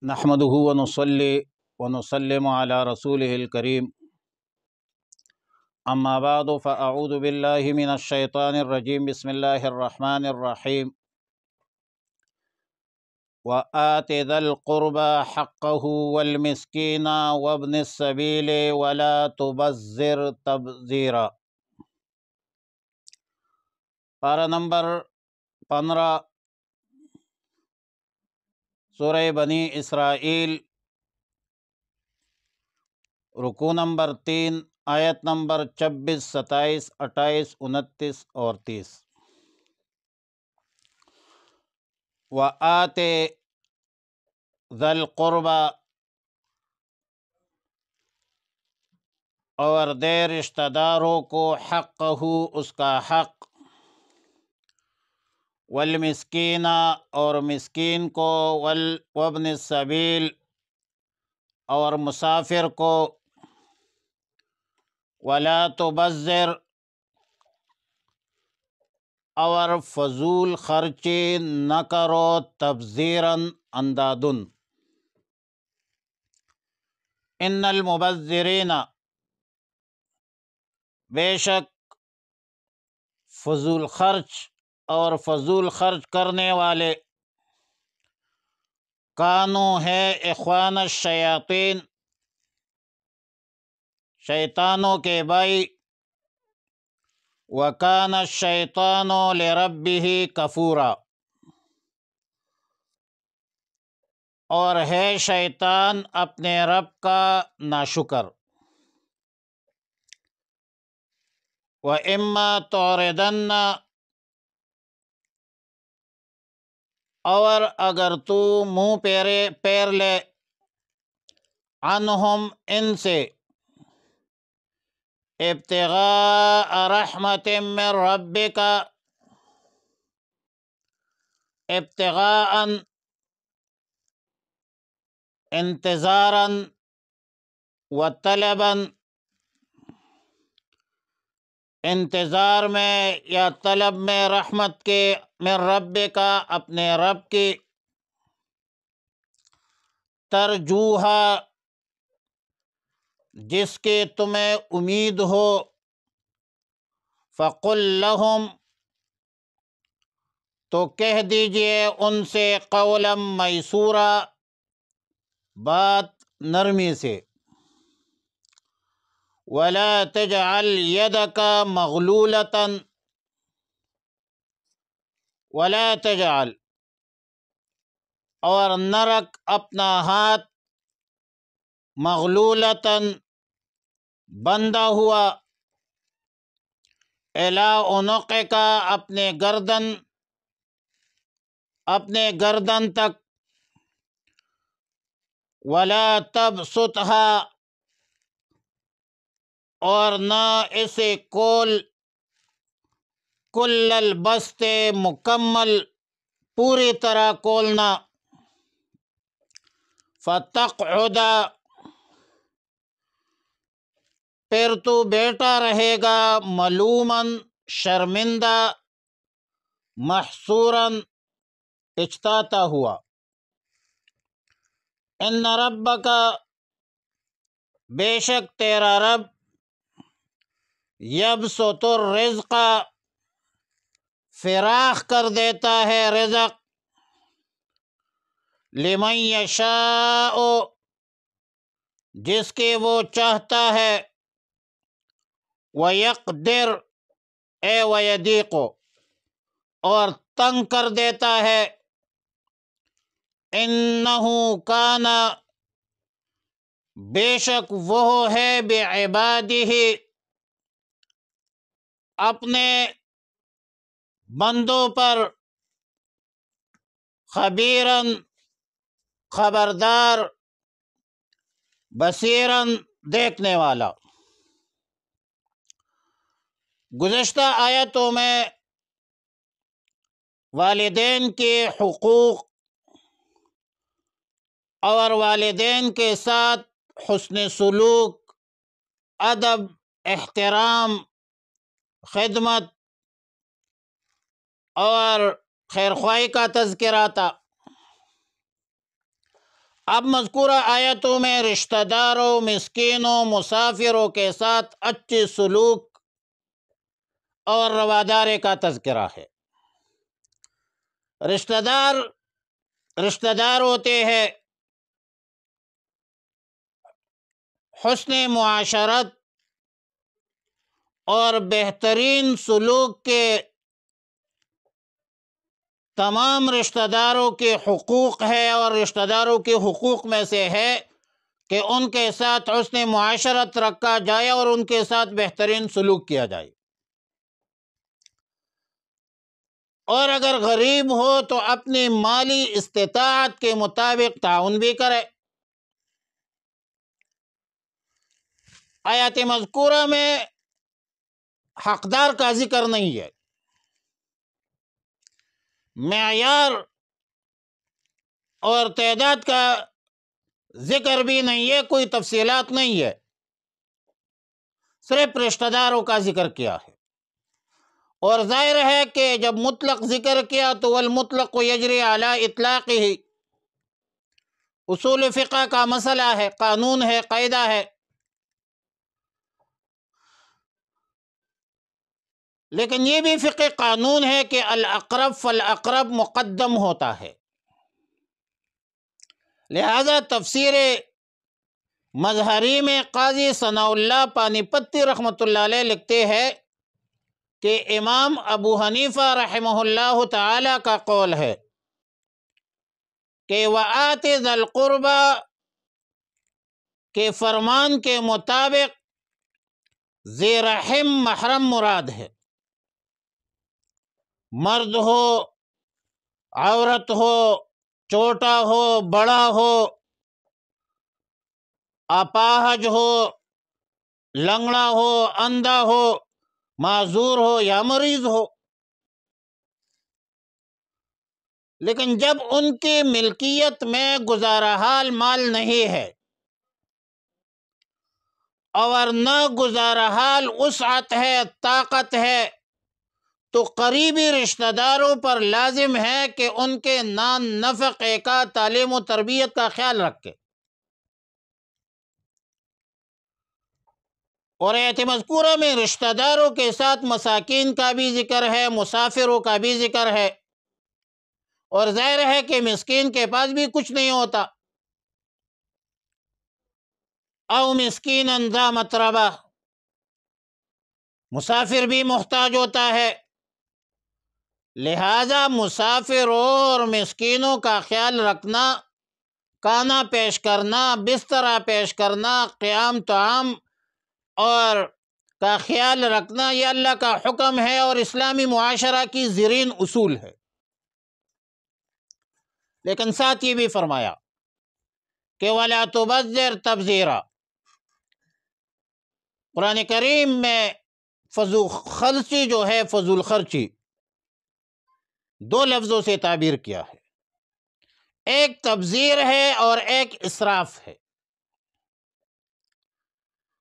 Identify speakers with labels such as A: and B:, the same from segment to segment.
A: نحمده ونصلي ونسلم على رسوله الكريم اما بعد فاعوذ بالله من الشيطان الرجيم بسم الله الرحمن الرحيم وآت ذا القربى حقه والمسكين وابن السبيل ولا تبذر تبذیرا۔ پارہ نمبر 15 سورہ بنی اسرائیل، رکوع نمبر 3، آیت نمبر 26، 27، 28، 29 اور 30۔ وآت ذا القربى، اور دے رشتہ داروں کو حقہ، اس کا حق، والمسکین، اور مسکین کو، وابن السبیل، اور مسافر کو، ولا تبذر، اور فضول خرچی نہ کرو، تبذیراً اندادن۔ ان المبذرین، بے شک فضول خرچ اور فضول خرچ کرنے والے، کانو ہے اخوان الشیاطین، شیطانوں کے بھائی، وکان الشیطان لربہ کفورا، اور ہے شیطان اپنے رب کا ناشکر۔ وَإِمَّا تُعْرِضَنَّ، اور اگر تو منہ پیر لے، عنہم، ان سے، ابتغاء رحمت من ربک، ابتغاء انتظارا و طلبا، انتظار میں یا طلب میں، رحمت کے، من رب کا، اپنے رب کی، ترجوہا، جس کی تمہیں امید ہو، فقل لہم، تو کہہ دیجئے ان سے، قولا میسورا، بات نرمی سے، ولا تجعل یدک مغلولۃ، ولا تجعل، اور نہ رکھ اپنا ہاتھ، مغلولۃ، بندھا ہوا، الی عنقک، اپنے گردن تک، ولا تبسطھا، اور نہ اسے کل البسط، مکمل، پوری طرح کھولنا، فتقعد، پھر تو بیٹھا رہے گا، ملوما، شرمندہ، محسورا، پچھتاتا ہوا۔ ان ربک، بے شک تیرا رب، یبسط الرزق، فراخ کر دیتا ہے رزق، لمن یشاء، جس کے وہ چاہتا ہے، ویقدر، ویضیق، اور تنگ کر دیتا ہے، انہ کان، بے شک وہ ہے، بعبادہ، اپنے بندوں پر، خبیراً، خبردار، بصیراً، دیکھنے والا۔ گزشتہ آیتوں میں والدین کے حقوق اور والدین کے ساتھ حسن سلوک، ادب، احترام، خدمت اور خیرخواہی کا تذکرہ تھا۔ اب مذکورہ آیتوں میں رشتہ داروں، مسکینوں، مسافروں کے ساتھ اچھے سلوک اور رواداری کا تذکرہ ہے۔ رشتہ دار ہوتے ہیں حسن معاشرت اور بہترین سلوک کے تمام رشتہ داروں کے حقوق ہے، اور رشتہ داروں کے حقوق میں سے ہے کہ ان کے ساتھ حسن معاشرت رکھا جائے اور ان کے ساتھ بہترین سلوک کیا جائے، اور اگر غریب ہو تو اپنی مالی استطاعت کے مطابق تعاون بھی کرے۔ آیات مذکورہ میں حقدار کا ذکر نہیں ہے، معیار اور تعداد کا ذکر بھی نہیں ہے، کوئی تفصیلات نہیں ہے، صرف رشتہ داروں کا ذکر کیا ہے۔ اور ظاہر ہے کہ جب مطلق ذکر کیا تو والمطلق یجری علی اطلاقہ، اصول فقہ کا مسئلہ ہے، قانون ہے، قاعدہ ہے، لیکن یہ بھی فقہ قانون ہے کہ الاقرب فالاقرب مقدم ہوتا ہے۔ لہذا تفسیر مظہری میں قاضی ثناء اللہ پانی پتی رحمۃ اللہ علیہ لکھتے ہیں کہ امام ابو حنیفہ رحمہ اللہ تعالی کا قول ہے کہ وَآتِ ذَا الْقُرْبَى کے فرمان کے مطابق ذی رحم محرم مراد ہے، مرد ہو، عورت ہو، چھوٹا ہو، بڑا ہو، اپاہج ہو، لنگڑا ہو، اندھا ہو، معذور ہو یا مریض ہو، لیکن جب ان کی ملکیت میں گزارا حال مال نہیں ہے اور نہ گزارا حال وسعت ہے، طاقت ہے، تو قریبی رشتہ داروں پر لازم ہے کہ ان کے نان نفقے کا، تعلیم و تربیت کا خیال رکھے۔ اور آیت مذکورہ میں رشتہ داروں کے ساتھ مساکین کا بھی ذکر ہے، مسافروں کا بھی ذکر ہے، اور ظاہر ہے کہ مسکین کے پاس بھی کچھ نہیں ہوتا، او مسکینا ذا متربہ، مسافر بھی محتاج ہوتا ہے، لہذا مسافروں اور مسکینوں کا خیال رکھنا، کھانا پیش کرنا، بسترا پیش کرنا، قیام طعام اور کا خیال رکھنا، یہ اللہ کا حکم ہے اور اسلامی معاشرہ کی زرین اصول ہے۔ لیکن ساتھ یہ بھی فرمایا کہ وَلَا تُبَذِّرْ تَبْذِيرًا، قرآن کریم میں فضول خرچی جو ہے، فضول خرچی دو لفظوں سے تعبیر کیا ہے، ایک تبذیر ہے اور ایک اسراف ہے۔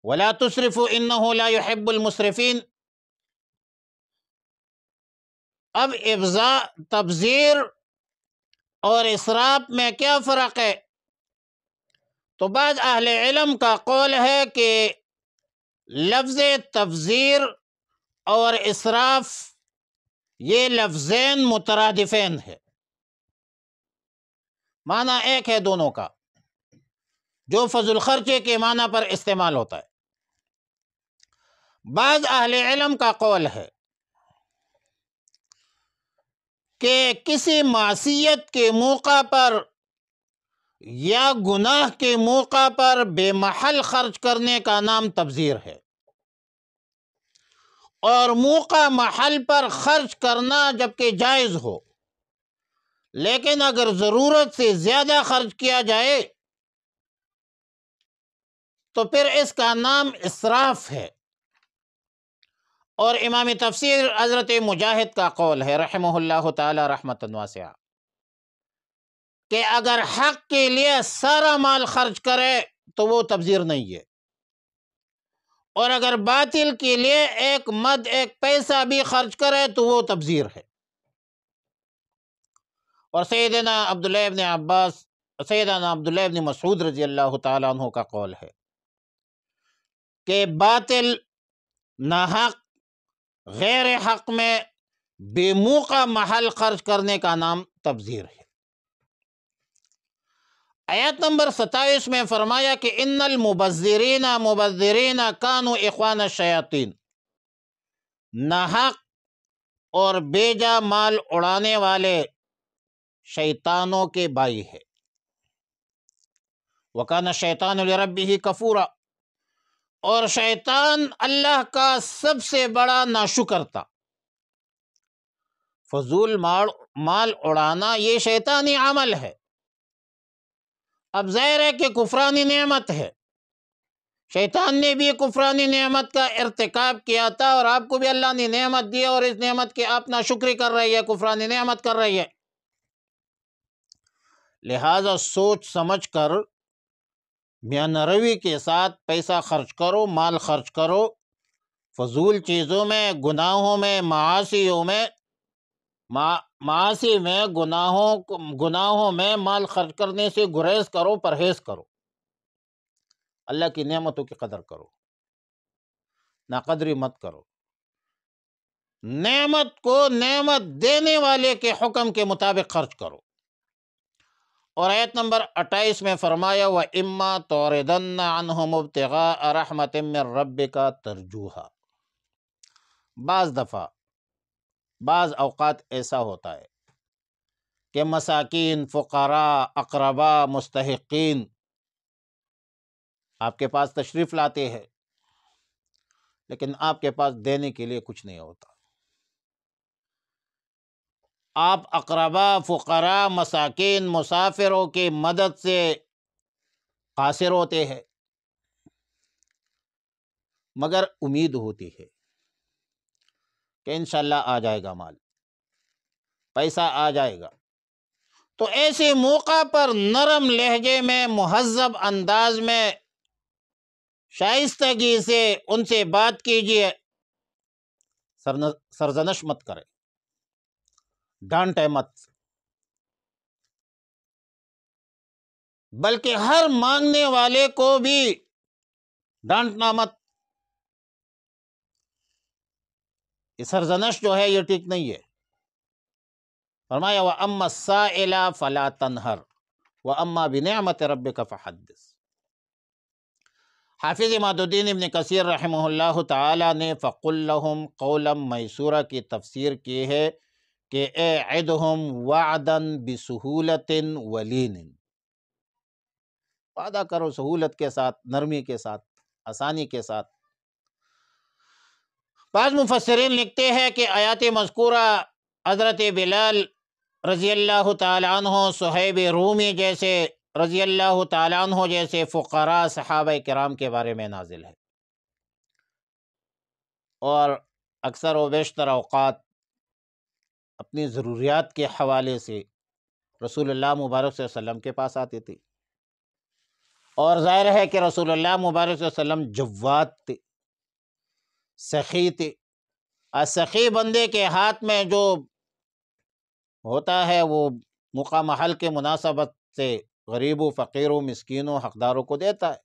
A: وَلَا تُسْرِفُوا إِنَّهُ لَا يُحِبُّ الْمُسْرِفِينَ۔ اب تبذیر اور اسراف میں کیا فرق ہے؟ تو بعض اہل علم کا قول ہے کہ لفظ تبذیر اور اسراف یہ لفظین مترادفین ہے، معنی ایک ہے دونوں کا، جو فضل خرچے کے معنی پر استعمال ہوتا ہے۔ بعض اہل علم کا قول ہے کہ کسی معصیت کے موقع پر یا گناہ کے موقع پر بے محل خرچ کرنے کا نام تبذیر ہے، اور موقع محل پر خرچ کرنا جبکہ جائز ہو، لیکن اگر ضرورت سے زیادہ خرچ کیا جائے تو پھر اس کا نام اسراف ہے۔ اور امام تفسیر حضرت مجاہد کا قول ہے رحمہ اللہ تعالی رحمۃ واسعہ کہ اگر حق کے لیے سارا مال خرچ کرے تو وہ تبذیر نہیں ہے، اور اگر باطل کے لیے ایک مد ایک پیسہ بھی خرچ کرے تو وہ تبذیر ہے۔ اور سیدنا عبداللہ ابن عباس سیدنا عبداللہ ابن مسعود رضی اللہ تعالیٰ عنہ کا قول ہے کہ باطل، ناحق، غیر حق میں بے موقع محل خرچ کرنے کا نام تبذیر ہے۔ آیت نمبر 27 میں فرمایا کہ ان المبذرین مبذرین کانوا اخوان الشیاطین، ناحق اور بیجا مال اڑانے والے شیطانوں کے بھائی ہے۔ وکان الشیطان لربہ کفورا، اور شیطان اللہ کا سب سے بڑا ناشکر تھا۔ فضول مال اڑانا یہ شیطانی عمل ہے۔ اب ظاہر ہے کہ کفرانی نعمت ہے، شیطان نے بھی کفرانی نعمت کا ارتکاب کیا تھا، اور آپ کو بھی اللہ نے نعمت دی اور اس نعمت کی آپ ناشکری کر رہی ہے، کفرانی نعمت کر رہی ہے۔ لہذا سوچ سمجھ کر میانہ روی کے ساتھ پیسہ خرچ کرو، مال خرچ کرو، فضول چیزوں میں، گناہوں میں، معاصیوں میں، معاصی میں، گناہوں میں مال خرچ کرنے سے گریز کرو، پرہیز کرو۔ اللہ کی نعمتوں کی قدر کرو، ناقدری مت کرو، نعمت کو نعمت دینے والے کے حکم کے مطابق خرچ کرو۔ اور آیت نمبر 28 میں فرمایا وَإِمَّا تُعْرِضَنَّ عَنْهُمُ ابْتِغَاءَ رَحْمَةٍ مِّن رَّبِّكَ تَرْجُوهَا۔ بعض اوقات ایسا ہوتا ہے کہ مساکین، فقراء، اقرباء، مستحقین آپ کے پاس تشریف لاتے ہیں، لیکن آپ کے پاس دینے کے لیے کچھ نہیں ہوتا۔ آپ اقرباء، فقراء، مساکین، مسافروں کی مدد سے قاصر ہوتے ہیں، مگر امید ہوتی ہے کہ انشاءاللہ آ جائے گا مال، پیسہ آ جائے گا۔ تو ایسے موقع پر نرم لہجے میں، مہذب انداز میں، شائستگی سے ان سے بات کیجیے، سرزنش مت کرے، ڈانٹے مت، بلکہ ہر مانگنے والے کو بھی ڈانٹنا مت۔ یہ سرزنش جو ہے یہ ٹھیک نہیں ہے۔ فرمایا وَأَمَّا السَّائِلَ فَلَا تَنْهَرْ وَأَمَّا بِنِعْمَةِ رَبِّكَ فَحَدِّثْ۔ حافظ عماد الدین ابن کثیر رحمہ اللہ تعالی نے فَقُلْ لَهُمْ قَوْلًا مَيْسُورًا کی تفسیر کی ہے کہ اعدہم وعدا بسہولت ولین، وعدہ کرو سہولت کے ساتھ، نرمی کے ساتھ، آسانی کے ساتھ۔ بعض مفسرین لکھتے ہیں کہ آیات مذکورہ حضرت بلال رضی اللہ تعالی عنہ، صہیب رومی جیسے رضی اللہ تعالی عنہ جیسے فقراء صحابہ کرام کے بارے میں نازل ہے، اور اکثر و بیشتر اوقات اپنی ضروریات کے حوالے سے رسول اللہ مبارک صلی اللہ علیہ وسلم کے پاس آتی تھی، اور ظاہر ہے کہ رسول اللہ مبارک صلی اللہ علیہ وسلم جواد تھے، سخی تھے۔ سخی بندے کے ہاتھ میں جو ہوتا ہے وہ موقع محل کے مناسبت سے غریبوں، فقیروں، مسکینوں، حقداروں کو دیتا ہے۔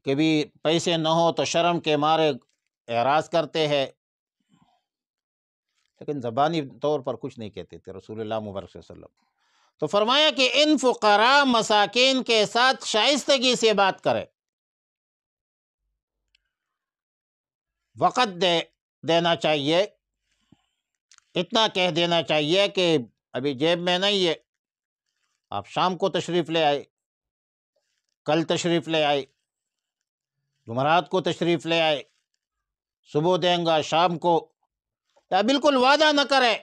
A: کبھی پیسے نہ ہو تو شرم کے مارے اعراض کرتے ہیں، لیکن زبانی طور پر کچھ نہیں کہتے تھے رسول اللہ مبارک صلی اللہ علیہ وسلم۔ تو فرمایا کہ ان فقراء مساکین کے ساتھ شائستگی سے بات کرے، وقت دینا چاہیے، اتنا کہہ دینا چاہیے کہ ابھی جیب میں نہیں ہے، آپ شام کو تشریف لے آئے، کل تشریف لے آئے، جمعرات کو تشریف لے آئے، صبح دیں گا، شام کو، یا بالکل وعدہ نہ کرے۔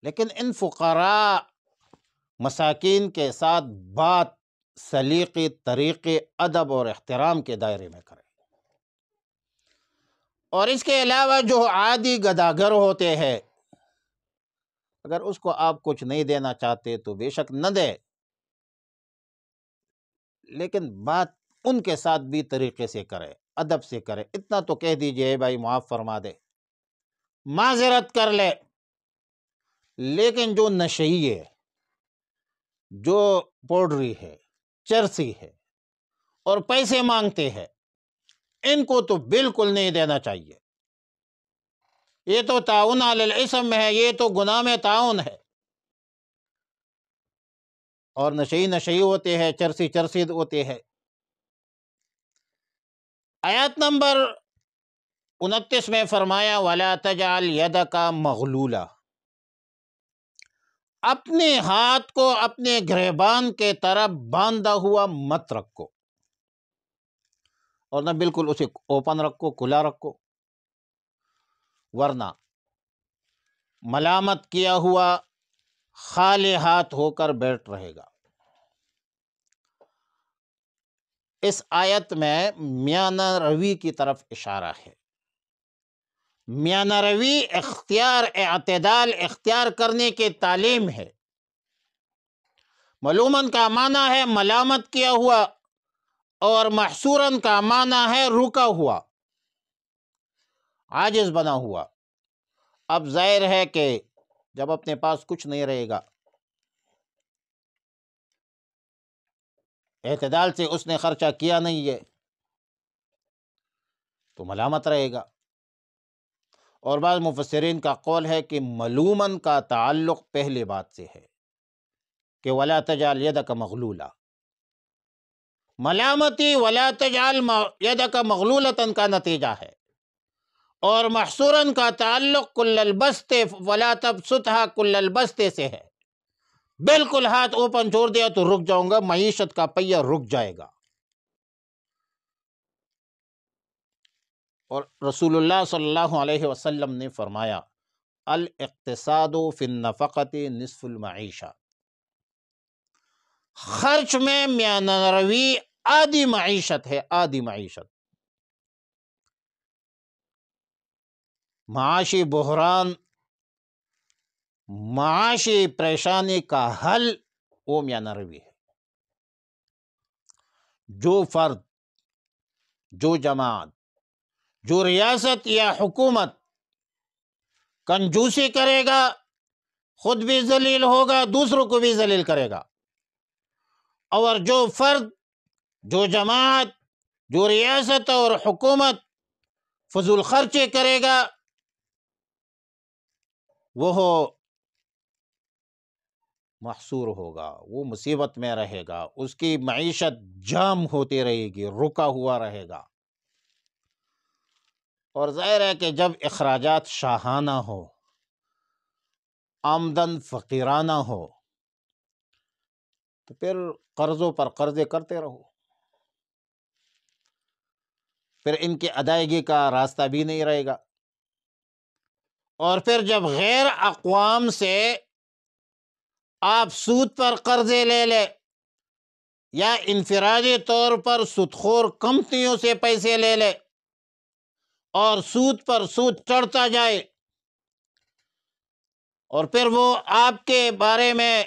A: لیکن ان فقراء مساکین کے ساتھ بات سلیقے، طریقے، ادب اور احترام کے دائرے میں کرے۔ اور اس کے علاوہ جو عادی گداگر ہوتے ہیں، اگر اس کو آپ کچھ نہیں دینا چاہتے تو بے شک نہ دے، لیکن بات ان کے ساتھ بھی طریقے سے کرے، ادب سے کرے۔ اتنا تو کہہ دیجئے بھائی معاف فرما دے، معذرت کر لے، لیکن جو نشئی ہے، جو پوڈری ہے، چرسی ہے اور پیسے مانگتے ہیں، ان کو تو بالکل نہیں دینا چاہیے۔ یہ تو تعاون علی الاثم ہے، یہ تو گناہ میں تعاون ہے۔ اور نشئی ہوتے ہیں، چرسی ہوتے ہیں۔ آیات نمبر 29 میں فرمایا وَلَا تَجْعَلْ يَدَكَ مَغْلُولَةً، اپنے ہاتھ کو اپنے گریبان کے طرف باندھا ہوا مت رکھو، اور نہ بالکل اسے اوپن رکھو، کھلا رکھو، ورنہ ملامت کیا ہوا خالی ہاتھ ہو کر بیٹھ رہے گا۔ اس آیت میں میانہ روی کی طرف اشارہ ہے۔ میانہ روی اعتدال اختیار کرنے کی تعلیم ہے۔ ملومن کا معنی ہے ملامت کیا ہوا، اور محصورن کا معنی ہے رکا ہوا، عاجز بنا ہوا۔ اب ظاہر ہے کہ جب اپنے پاس کچھ نہیں رہے گا، اعتدال سے اس نے خرچہ کیا نہیں ہے، تو ملامت رہے گا۔ اور بعض مفسرین کا قول ہے کہ ملومن کا تعلق پہلے بات سے ہے کہ وَلَا تَجْعَلْ يَدَكَ مَغْلُولَةً، ملامتی وَلَا تَجْعَلْ يَدَكَ مَغْلُولَةً کا نتیجہ ہے، اور محصوراً کا تعلق کل البسط وَلَا تَبْسُطْهَا کل البسط سے ہے۔ بالکل ہاتھ اوپن چھوڑ دیا تو رک جاؤں گا، معیشت کا پہیہ رک جائے گا۔ اور رسول اللہ صلی اللہ علیہ وسلم نے فرمایا الاقتصاد فی النفقۃ نصف المعیشہ، خرچ میں میانہ روی آدھی معیشت ہے، آدھی معیشت۔ معاشی بحران، معاشی پریشانی کا حل وہ میانہ روی ہے۔ جو فرد، جو جماعت، جو ریاست یا حکومت کنجوسی کرے گا، خود بھی ذلیل ہوگا، دوسروں کو بھی ذلیل کرے گا۔ اور جو فرد، جو جماعت، جو ریاست اور حکومت فضول خرچے کرے گا، وہ محصور ہوگا، وہ مصیبت میں رہے گا، اس کی معیشت جام ہوتی رہے گی، رکا ہوا رہے گا۔ اور ظاہر ہے کہ جب اخراجات شاہانہ ہو، آمدن فقیرانہ ہو، تو پھر قرضوں پر قرضے کرتے رہو، پھر ان کی ادائیگی کا راستہ بھی نہیں رہے گا۔ اور پھر جب غیر اقوام سے آپ سود پر قرضے لے لے، یا انفرادی طور پر سودخور کمپنیوں سے پیسے لے لے، اور سود پر سود چڑھتا جائے، اور پھر وہ آپ کے بارے میں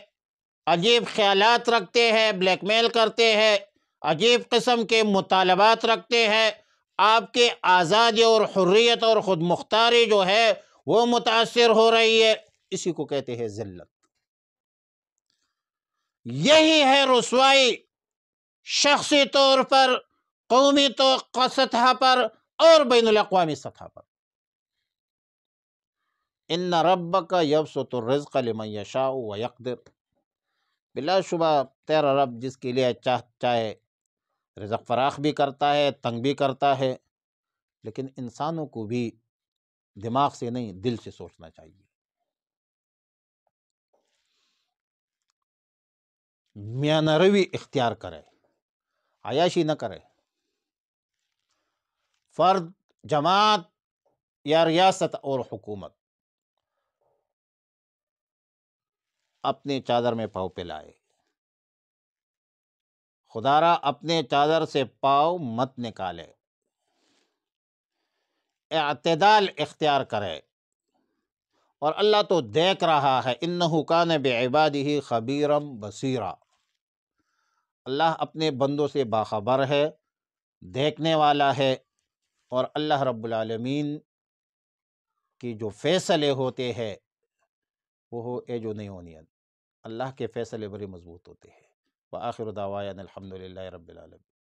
A: عجیب خیالات رکھتے ہیں، بلیک میل کرتے ہیں، عجیب قسم کے مطالبات رکھتے ہیں، آپ کے آزادی اور حریت اور خود مختاری جو ہے وہ متاثر ہو رہی ہے، اسی کو کہتے ہیں ذلت۔ یہی ہے رسوائی، شخصی طور پر، قومی سطح پر اور بین الاقوامی سطح پر۔ ان ربک یبسط الرزق لمن یشاء ویقدر، بلا شبہ تیرا رب جس کے لیے چاہے رزق فراخ بھی کرتا ہے، تنگ بھی کرتا ہے، لیکن انسانوں کو بھی دماغ سے نہیں، دل سے سوچنا چاہیے۔ میانہ روی اختیار کرے، عیاشی نہ کرے۔ فرد، جماعت یا ریاست اور حکومت اپنے چادر میں پاؤں پھیلائے، خدارا اپنے چادر سے پاؤں مت نکالے، اعتدال اختیار کرے۔ اور اللہ تو دیکھ رہا ہے، انہ کان بعبادہ خبیرا بصیرا، اللہ اپنے بندوں سے باخبر ہے، دیکھنے والا ہے۔ اور اللہ رب العالمین کی جو فیصلے ہوتے ہیں وہ ہو ایج و نیونین۔ اللہ کے فیصلے بڑے مضبوط ہوتے ہیں۔ وآخر دعوانا الحمدللہ رب العالمین۔